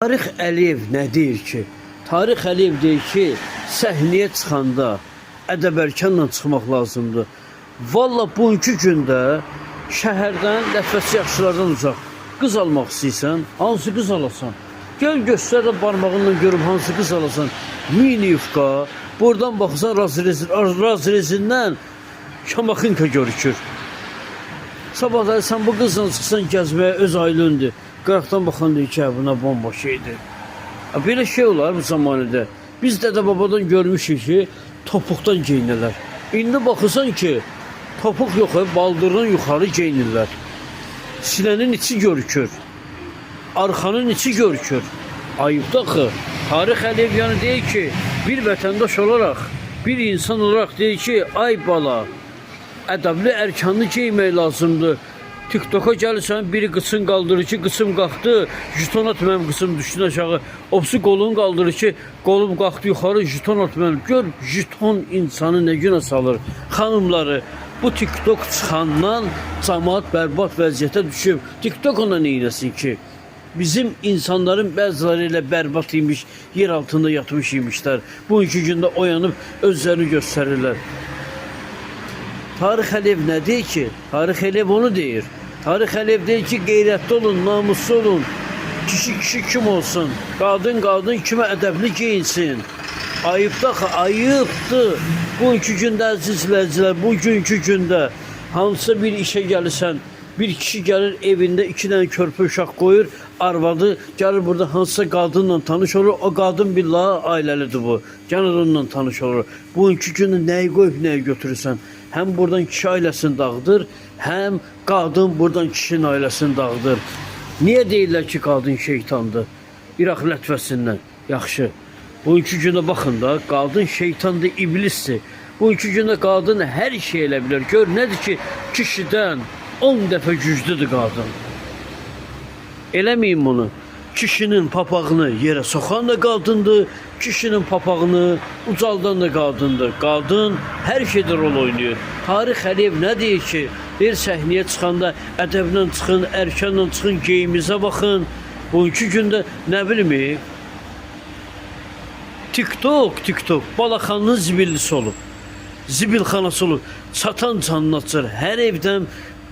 Tarix Əliyev nə deyir ki? Tarix Əliyev deyir ki, səhnəyə çıxanda ədəb-ərkanla çıxmaq lazımdır. Valla bugünkü gündə şəhərdən, lətvəsi yaxşılardan uzaq qız almaq istəyirsən, hansı qız alasan? Gəl göstər də barmağınla görüb hansı qız alasan. Mini yufka, buradan baxsan razrezindən şamaxınka görükür. Sabah da sən bu qızla çıxsan gəzməyə, öz ailəndir. Qıraqdan baxan deyir ki, buna bomba şeydir. Belə şey olar bu zamanədə. Biz dədə-babadan görmüşük ki, topuqdan geyinirlər. İndi baxırsan ki, topuq yox, baldırdan yuxarı geyinirlər. Sinənin içi görükür. Arxanın içi görükür. Ayıbdır axı. Tarix Əliyev yəni deyir ki, bir vətəndaş olaraq, bir insan olaraq deyir ki, ay bala, ədəbli ərkanlı geymək lazımdır. TikTok'a gəlirsən, biri qıçın qaldırır ki, qıçım qalxdı, juton at mənim qıçım düşdün aşağı. Opsi qolunu qaldırır ki, qolum qalxdı yuxarı, juton at mənim. Gör, juton insanı nə günə salır. Xanımları, bu TikTok çıxandan cəmaat bərbad vəziyyətə düşüb. TikTok ona neynəsin ki? Bizim insanların bəziləri ilə bərbad imiş, yer altında yatmış imişlər. Bugünkü gündə oyanıb özlərini göstərirlər. Tarix Əliyev nə deyir ki? Tarix Əliyev onu deyir. Tarix Əliyev deyir ki, qeyrətli olun, namuslu olun. Kişi kim olsun? Qadın kimə ədəbli geyinsin? Ayıbdır axı, ayıbdır. Bugünkü gündə əzizləyicilər, bugünkü gündə hansısa bir işə gəlirsən, bir kişi gəlir evində 2 dənə körpə uşaq qoyur, arvadı gəlir burada hansısa qadınla tanış olur, o qadın billahi ailəlidir bu. Gəlir onunla tanış olur. Bugünkü gündə nəyi qoyub nəyi götürürsən? Həm buradan kişi ailəsini dağıdır, həm qadın buradan kişinin ailəsini dağıdır. Niyə deyirlər ki, qadın şeytandır? İraq lətvəsindən. Yaxşı. Bugünkü gündə baxın da, qadın şeytandır, iblisdir. Bugünkü gündə qadın hər şey elə bilər. Gör, nədir ki, kişidən 10 dəfə güclüdür qadın. Eləməyin bunu. Kişinin papağını yerə soxan da qadındır, kişinin papağını ucaldan da qadındır. Qadın hər şeydə rol oynayır. Tarix Əliyev nə deyir ki, bir səhnəyə çıxanda ədəblə çıxın, ərkanla çıxın, geyimizə baxın. Bugünkü gündə nə bilmir? TikTok, balaxanının zibillisi olub. Zibilxanası olub. Çatan canını açır. Hər evdən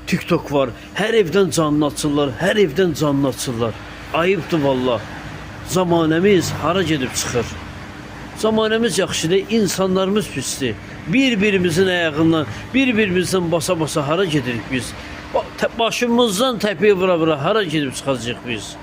TikTok var. Hər evdən canını açırlar. Hər evdən canını açırlar. Ayıbdır valla. Zamanəmiz hara gedib çıxır? Zamanəmiz yaxşıdır, insanlarımız pisdir. Bir-birimizin ayağından, bir-birimizdən basa-basa hara gedirik biz? Başımızdan təpiyə vura-vura hara gedib çıxacaq biz?